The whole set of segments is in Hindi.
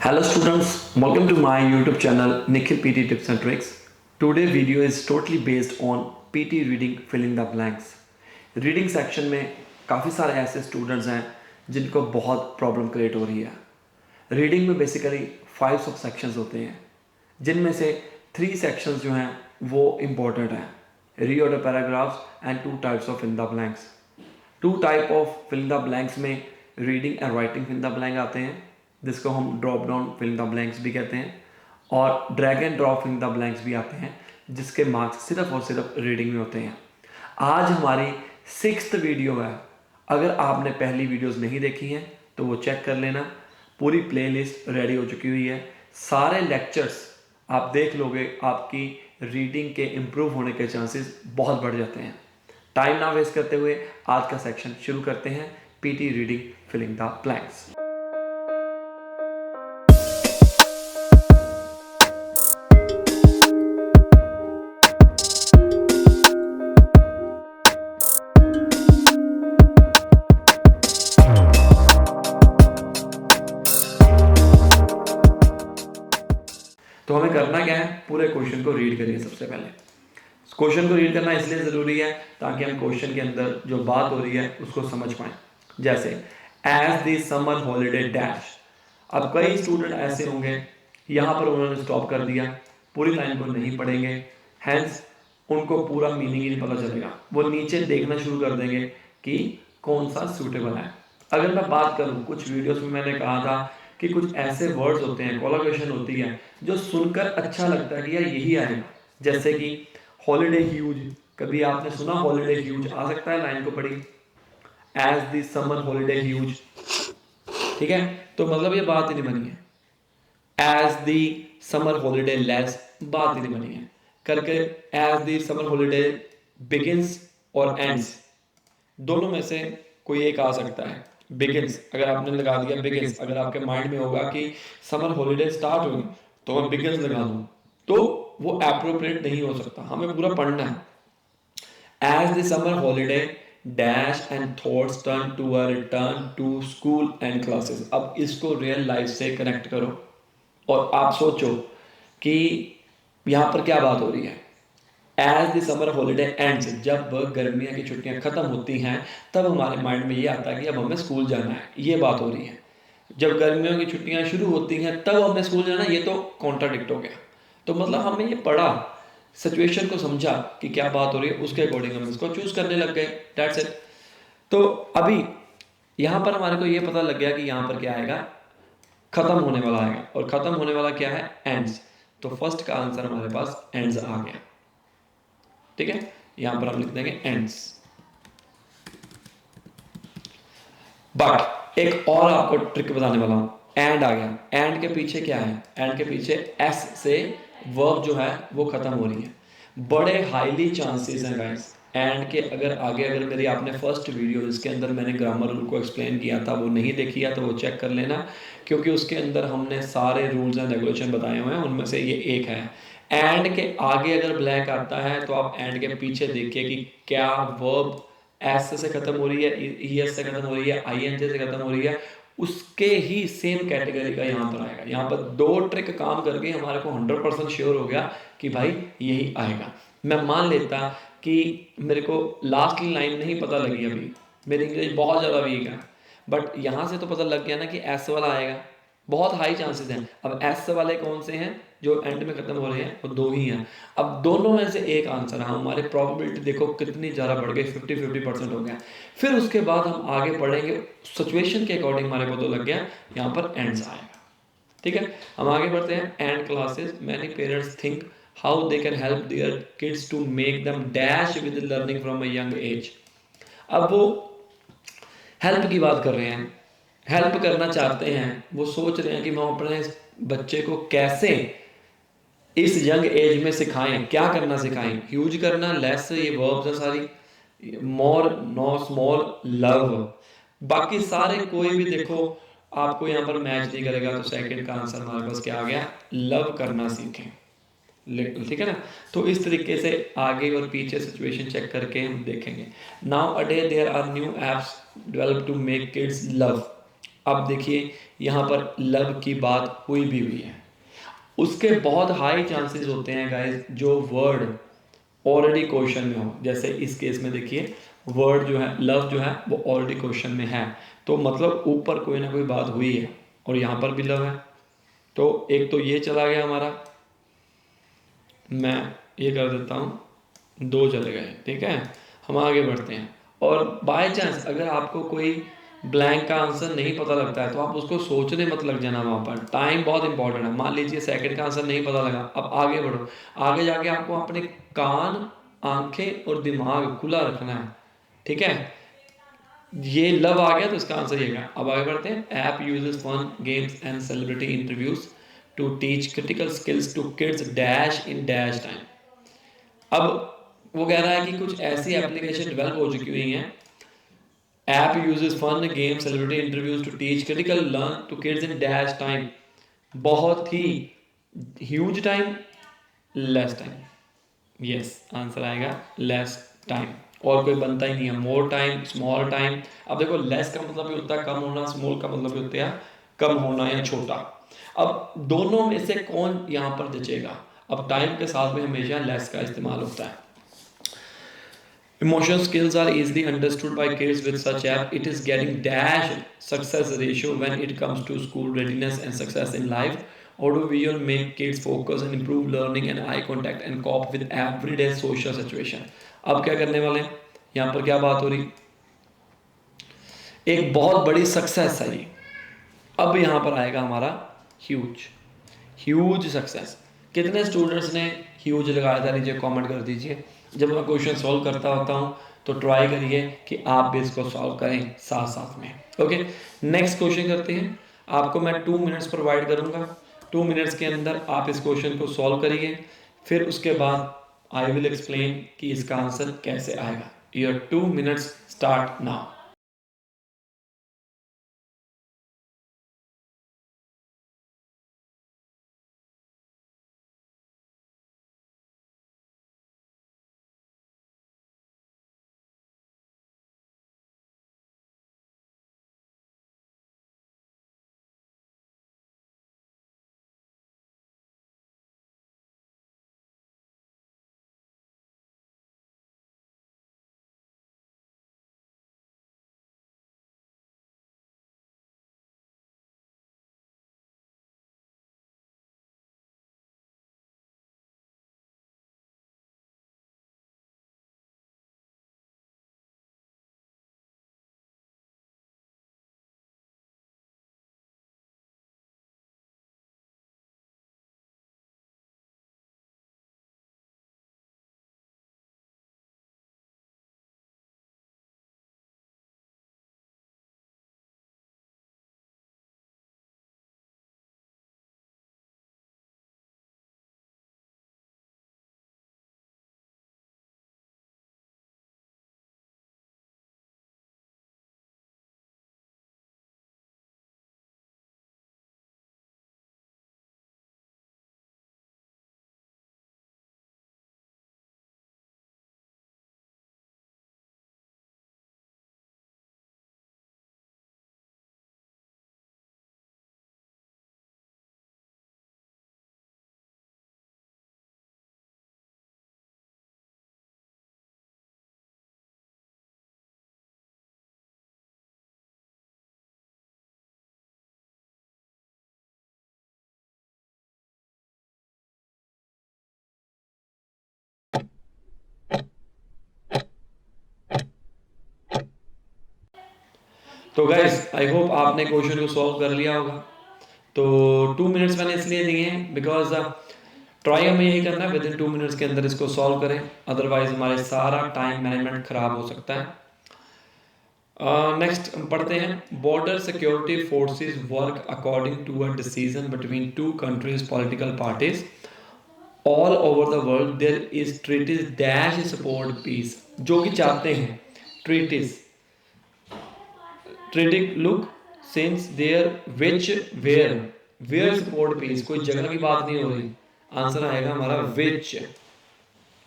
Hello students, welcome to my YouTube channel Nikhil PT Tips and Tricks. Today video is totally based on PT reading filling the blanks. Reading section में काफ़ी सारे ऐसे स्टूडेंट्स हैं जिनको बहुत प्रॉब्लम क्रिएट हो रही है। रीडिंग में बेसिकली 5 सब सेक्शंस होते हैं जिनमें से 3 सेक्शंस जो हैं वो इम्पोर्टेंट हैं, reorder paragraphs and 2 types of fill the blanks. 2 type of fill the blanks में reading and writing fill the blank आते हैं जिसको हम drop down fill the blanks भी कहते हैं, और drag and drop fill the blanks भी आते हैं जिसके मार्क्स सिर्फ और सिर्फ रीडिंग में होते हैं। आज हमारी 6th वीडियो है। अगर आपने पहली वीडियोस नहीं देखी हैं तो वो चेक कर लेना, पूरी प्लेलिस्ट रेडी हो चुकी हुई है। सारे लेक्चर्स आप देख लोगे, आपकी रीडिंग के इम्प्रूव होने के चांसेस बहुत बढ़ जाते हैं। टाइम ना वेस्ट करते हुए आज का सेक्शन शुरू करते हैं, PT reading filling the blanks. तो हमें करना क्या है, पूरे क्वेश्चन को रीड करिए। सबसे पहले क्वेश्चन को रीड करना इसलिए ज़रूरी है ताकि हम क्वेश्चन के अंदर जो बात हो रही है उसको समझ पाएं। जैसे as the summer holiday dash. अब कई स्टूडेंट ऐसे होंगे, यहाँ पर उन्होंने स्टॉप कर दिया, पूरी लाइन को नहीं पढ़ेंगे, हैंस उनको पूरा मीनिंग ही नहीं पता चलेगा। वो नीचे देखना शुरू कर देंगे कि कौन सा सूटेबल है। अगर मैं बात करूँ, कुछ वीडियोस में मैंने कहा था कि कुछ ऐसे वर्ड्स होते हैं, कोलैबोरेशन होती है जो सुनकर अच्छा लगता है कि यार यही आएगा। जैसे कि हॉलीडे ह्यूज, कभी आपने सुना हॉलीडे ह्यूज? आ सकता है, लाइन को पढ़ी, as the summer holiday huge. ठीक है, तो मतलब ये बात ही नहीं बनी है। As the summer holiday less, बात ही नहीं बनी है करके as the summer holiday begins और एंड्स, दोनों में से कोई एक आ सकता है। बिगिंस अगर आपने लगा दिया बिगिंस, अगर आपके माइंड में होगा कि समर हॉलीडे स्टार्ट हुई तो मैं बिगिंस लगा दूं, तो वो एप्रोप्रिएट नहीं हो सकता। हमें पूरा पढ़ना है। As the summer holiday dash and thoughts turn to a return to school and classes. अब इसको रियल लाइफ से कनेक्ट करो और आप सोचो कि यहाँ पर क्या बात हो रही है। As the summer holiday ends, जब गर्मियों की छुट्टियां खत्म होती हैं तब हमारे माइंड में ये आता है कि अब हमें स्कूल जाना है, ये बात हो रही है। जब गर्मियों की छुट्टियां शुरू होती हैं तब हमें स्कूल जाना है, ये तो कॉन्ट्राडिक्ट हो गया। तो मतलब हमने ये पढ़ा, सिचुएशन को समझा कि क्या बात हो रही है, उसके अकॉर्डिंग हम इसको चूज करने लग गए, दैट्स इट। तो अभी यहाँ पर हमारे को ये पता लग गया कि यहाँ पर क्या आएगा, खत्म होने वाला आएगा, और खत्म होने वाला क्या है, एंड्स। तो फर्स्ट का आंसर हमारे पास एंड्स आ गया। ठीक है, यहां पर हम लिख देंगे एंड्स। बट एक और आपको ट्रिक बताने वाला हूं, एंड आ गया, एंड के पीछे क्या है, एंड के पीछे एस से वर्ब जो है वो खत्म हो रही है। बड़े हाईली चांसेस हैं गाइस, एंड के अगर आगे, अगर मेरी आपने फर्स्ट वीडियो जिसके अंदर मैंने ग्रामर रूल को एक्सप्लेन किया था वो नहीं देखी है तो वो चेक कर लेना, क्योंकि उसके अंदर हमने सारे रूल्स एंड रेगुलेशन बताए हुए हैं, उनमें से ये एक है। एंड के आगे अगर ब्लैंक आता है तो आप एंड के पीछे देखिए कि क्या वर्ब एस से खत्म हो रही है, ई एस से खत्म हो रही है, आई एन जे से खत्म हो रही है, उसके ही सेम कैटेगरी का यहाँ पर आएगा। यहाँ पर 2 ट्रिक काम करके हमारे को 100% श्योर हो गया कि भाई यही आएगा। मैं मान लेता कि मेरे को लास्ट लाइन नहीं पता लगी, अभी मेरी इंग्लिश बहुत ज़्यादा वीक है, बट यहाँ से तो पता लग गया ना कि एस वाला आएगा, बहुत हाई चांसेस हैं। अब एस वाले कौन से हैं जो एंड में खत्म हो रहे हैं, वो 2 ही हैं। अब दोनों में से एक आंसर है, हमारी प्रोबेबिलिटी देखो कितनी ज़्यादा बढ़ गई, 50-50% हो गया। फिर उसके बाद हम आगे पढ़ेंगे, सिचुएशन के अकॉर्डिंग हमारे को तो लग गया यहाँ पर एंड्स आएगा। ठीक है, हम आगे बढ़ते हैं। And classes, many parents think how they can help their kids to make them dash with learning from a young age. अब वो हेल्प की बात कर रहे हैं, हेल्प करना चाहते हैं, वो सोच रहे हैं कि हम अपने बच्चे को कैसे इस यंग एज में सिखाएं, क्या करना सिखाएं। ह्यूज करना, लेस, ये वर्ब्स हैं सारी, मोर, नो, स्मॉल, लव, बाकी सारे कोई भी देखो आपको यहाँ पर मैच नहीं करेगा। तो सेकंड का आंसर हमारे पास क्या आ गया, लव करना सीखें। ठीक है ना। तो इस तरीके से आगे और पीछे सिचुएशन चेक करके हम देखेंगे। Now a day there are new apps develop to make kids love. अब देखिए यहाँ पर लव की बात हुई भी हुई है, उसके बहुत हाई चांसेस होते हैं गाइस जो वर्ड ऑलरेडी क्वेश्चन में हो। जैसे इस केस में देखिए वर्ड जो है लव जो है वो ऑलरेडी क्वेश्चन में है, तो मतलब ऊपर कोई ना कोई बात हुई है और यहाँ पर भी लव है, तो एक तो ये चला गया हमारा, मैं ये कर देता हूँ, दो चले गए, ठीक है। हम आगे बढ़ते हैं, और बाय चांस अगर आपको कोई ब्लैंक का आंसर नहीं पता लगता है तो आप उसको सोचने मत लग जाना, वहाँ पर टाइम बहुत इंपॉर्टेंट है। मान लीजिए सेकंड का आंसर नहीं पता लगा, अब आगे बढ़ो, आगे जाके आपको अपने कान, आंखें और दिमाग खुला रखना है, ठीक है। ये लव आ गया तो इसका आंसर ये गया। अब आगे बढ़ते हैं। App uses fun games and celebrity interviews to teach critical skills to kids dash in dash time. अब वो कह रहा है कि कुछ ऐसी एप्लीकेशन डेवलप हो चुकी हुई हैं, app uses fun game celebrity interviews to teach critical learn to kids in dash time. बहुत ही huge time, less time, yes answer आएगा लेस टाइम, और कोई बनता ही नहीं है। More time, small time. अब देखो लेस का मतलब भी होता है कम होना, स्मॉल का मतलब भी होता है कम होना या छोटा। अब दोनों में से कौन यहाँ पर जचेगा? अब टाइम के साथ में हमेशा लेस का इस्तेमाल होता है। Emotional skills are easily understood by kids with such app. It is getting dash success ratio when it comes to school readiness and success in life. How do we all make kids focus and improve learning and eye contact and cope with everyday social situation? अब क्या करने वाले हैं? यहाँ पर क्या बात हो रही? एक बहुत बड़ी सक्सेस है ये। अब यहाँ पर आएगा हमारा ह्यूज, ह्यूज सक्सेस। कितने स्टूडेंट्स ने ह्यूज लगाया था? नीचे कमेंट कर दीजिए। जब मैं क्वेश्चन सॉल्व करता होता हूँ तो ट्राई करिए कि आप भी इसको सॉल्व करें साथ साथ में। ओके, नेक्स्ट क्वेश्चन करते हैं। आपको मैं 2 मिनट्स प्रोवाइड करूँगा, 2 मिनट्स के अंदर आप इस क्वेश्चन को सॉल्व करिए, फिर उसके बाद आई विल एक्सप्लेन कि इसका आंसर कैसे आएगा। Your 2 minutes start now. तो गाइस आई होप आपने क्वेश्चन को सॉल्व कर लिया होगा। तो 2 मिनट्स मैंने इसलिए दिए हैं बिकॉज ट्राई हमें यही करना है, विद इन 2 मिनट्स के अंदर इसको सॉल्व करें, अदरवाइज हमारे सारा टाइम मैनेजमेंट खराब हो सकता है। नेक्स्ट पढ़ते हैं। Border security forces work according to a decision between two countries political parties all over the world there is treaties dash support peace. जो कि चाहते हैं treaties, treaty look since there which where, where support peace, कोई जगह की बात नहीं हो रही। आंसर आएगा हमारा विच।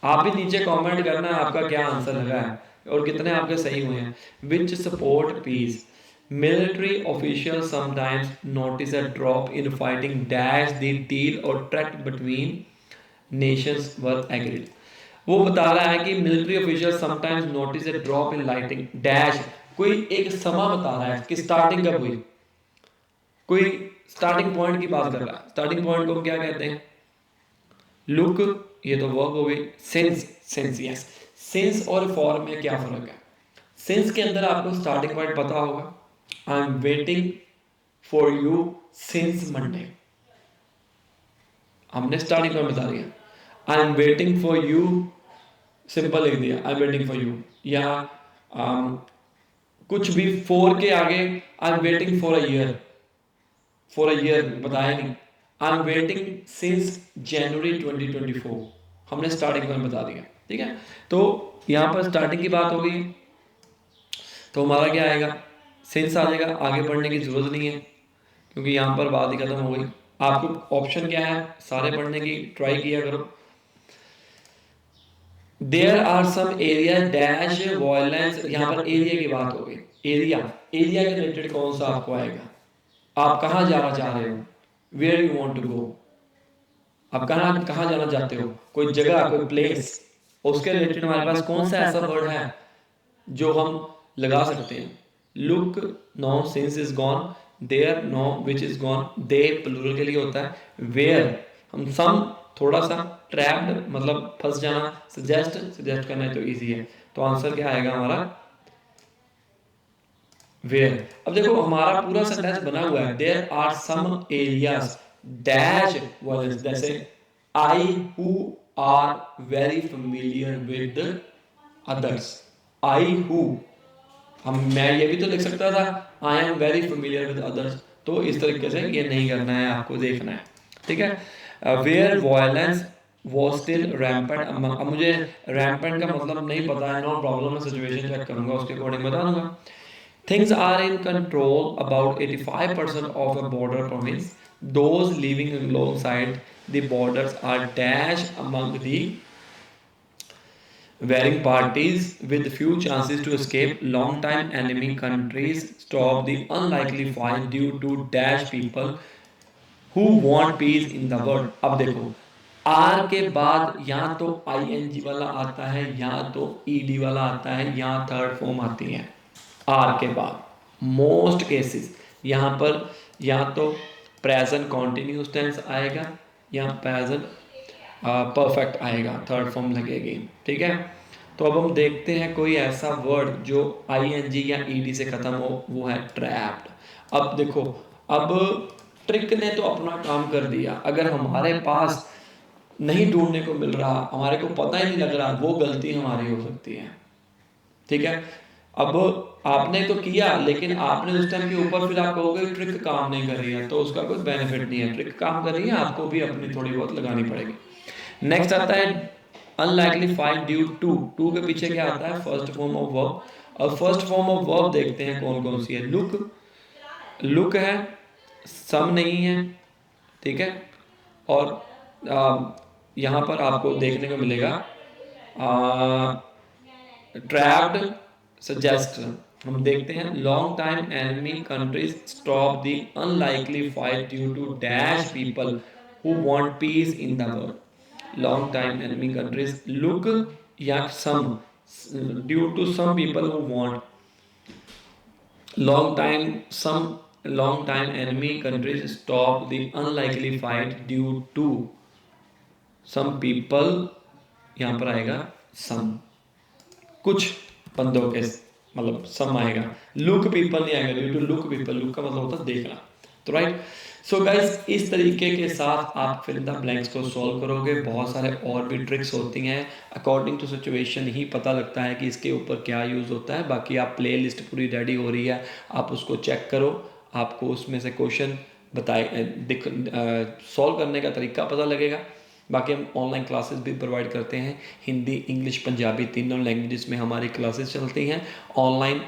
आप भी नीचे कमेंट करना है आपका क्या आंसर लगा है और कितने आपके सही हुए हैं। Which support peace, Military officials sometimes notice a drop in fighting dash the deal or tract between nations were agreed. वो बता रहा है कि military official sometimes notice A drop in lighting dash, कोई एक समा बता रहा है कि स्टार्टिंग कब हुई, कोई स्टार्टिंग पॉइंट की बात कर रहा है। स्टार्टिंग पॉइंट को हम क्या कहते हैं? लुक, ये तो वर्ब हो गई। सिंस, सिंस यस, सिंस और फॉर में क्या फर्क है? सिंस के अंदर आपको स्टार्टिंग पॉइंट पता होगा, I am waiting for you since Monday, हमने स्टार्टिंग पॉइंट बता दिया। I am waiting for you, simple लिख दिया I am waiting for you. या कुछ भी फोर के आगे I am waiting for a year, for a year बताया नहीं। I am waiting since January 2024, हमने स्टार्टिंग पॉइंट बता दिया। ठीक है, तो यहाँ पर स्टार्टिंग की बात हो गई, तो हमारा क्या आएगा? सिंस आ जाएगा, आगे बढ़ने की जरूरत नहीं है क्योंकि यहाँ पर बात ही खत्म हो गई। आपको ऑप्शन क्या है, सारे पढ़ने की ट्राई किया करो। There are some area dash violence, यहाँ पर एरिया की बात हो गई। एरिया, एरिया के रिलेटेड कौन सा आपको आएगा? आप कहाँ जाना चाह रहे हो? Where you want to go, आप कहाँ कहाँ जाना चाहते हो? कोई जगह, कोई प्लेस, उसके रिलेटेड हमारे पास कौन सा ऐसा वर्ड है जो हम लगा सकते हैं? Look, no, since is gone, there, no, which is gone, they plural के लिए होता है। वेयर, हम सम, थोड़ा सा, ट्रैप्ड मतलब फंस जाना, सजेस्ट, सजेस्ट करना है तो इजी है। तो आंसर क्या आएगा हमारा? वेयर। अब देखो हमारा पूरा सेंटेंस बना हुआ है, there are some areas dash violence, जैसे I who are very familiar with others, I who, हम मैं ये भी तो लिख सकता था I am very familiar with others. तो इस तरीके से ये नहीं करना है, आपको देखना है। ठीक है, where violence was still rampant among, अब मुझे रैम्पेंट का मतलब नहीं पता है, नो प्रॉब्लम, मैं सिचुएशन चेक करूंगा, उसके अकॉर्डिंग बता दूंगा। Things are in control about 85% of a border province, those living alongside the borders are dash among the warring parties with few chances to escape, long time enemy countries stop the unlikely fight due to dash people who want peace in the world। अब देखो आर के बाद या तो आईएनजी वाला आता है या तो ईडी वाला आता है या थर्ड फॉर्म आती है। आर के बाद मोस्ट केसेस यहाँ पर या तो प्रेजेंट कॉन्टिन्यूस टेंस आएगा या प्रेजेंट परफेक्ट आएगा, थर्ड फॉर्म लगेगी। ठीक है, तो अब हम देखते हैं कोई ऐसा वर्ड जो आईएनजी या ईडी से खत्म हो, वो है ट्रैप्ड। अब देखो, अब ट्रिक ने तो अपना काम कर दिया, अगर हमारे पास नहीं ढूंढने को मिल रहा, हमारे को पता ही नहीं लग रहा, वो गलती हमारी हो सकती है। ठीक है, अब आपने तो किया लेकिन आपने उस टाइम के ऊपर फिर आप कहोगे ट्रिक काम नहीं कर रही है, तो उसका कोई बेनिफिट नहीं है। ट्रिक काम कर रही है, आपको भी अपनी थोड़ी बहुत लगानी पड़ेगी। नेक्स्ट आता है unlikely fight due to, to के पीछे क्या आता है? First form of verb. अब फर्स्ट फॉर्म ऑफ वर्ब देखते हैं कौन कौन सी है। लुक, लुक है, सम नहीं है। ठीक है, और यहाँ पर आपको देखने को मिलेगा ट्रैप्ड, सजेस्ट। हम देखते हैं long time enemy countries stop the unlikely fight due to dash people who want peace in the world. Long time enemy countries look या some, due to some people who want, long time some, long time enemy countries stop the unlikely fight due to some people, यहाँ पर आएगा सम, कुछ बंदों के, मतलब सम आएगा, लुक पीपल नहीं आएगा, due to look people, look का मतलब होता है देखना। तो राइट, सो गाइस इस तरीके के साथ आप फिल इन द ब्लैंक्स को सॉल्व करोगे। बहुत सारे और भी ट्रिक्स होती हैं, अकॉर्डिंग टू सिचुएशन ही पता लगता है कि इसके ऊपर क्या यूज़ होता है। बाकी आप प्ले लिस्ट पूरी रेडी हो रही है, आप उसको चेक करो, आपको उसमें से क्वेश्चन बताए दिख सॉल्व करने का तरीका पता लगेगा। बाकी हम ऑनलाइन क्लासेस भी प्रोवाइड करते हैं, हिंदी, इंग्लिश, पंजाबी तीनों लैंग्वेजेस में हमारी क्लासेस चलती हैं ऑनलाइन।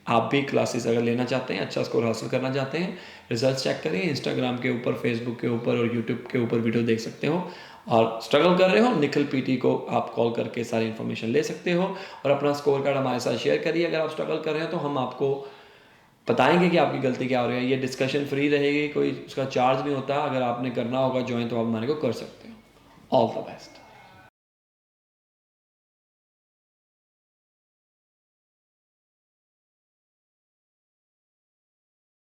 आप भी क्लासेस अगर लेना चाहते हैं, अच्छा स्कोर हासिल करना चाहते हैं, रिजल्ट चेक करें, इंस्टाग्राम के ऊपर, फेसबुक के ऊपर और यूट्यूब के ऊपर वीडियो देख सकते हो। और स्ट्रगल कर रहे हो, निखिल पीटी को आप कॉल करके सारी इन्फॉर्मेशन ले सकते हो और अपना स्कोर कार्ड हमारे साथ शेयर करिए। अगर आप स्ट्रगल कर रहे हो तो हम आपको बताएंगे कि आपकी गलती क्या हो रही है। ये डिस्कशन फ्री रहेगी, कोई उसका चार्ज नहीं होता। अगर आपने करना होगा ज्वाइन तो आप हमारे को कर सकते हो। All the best.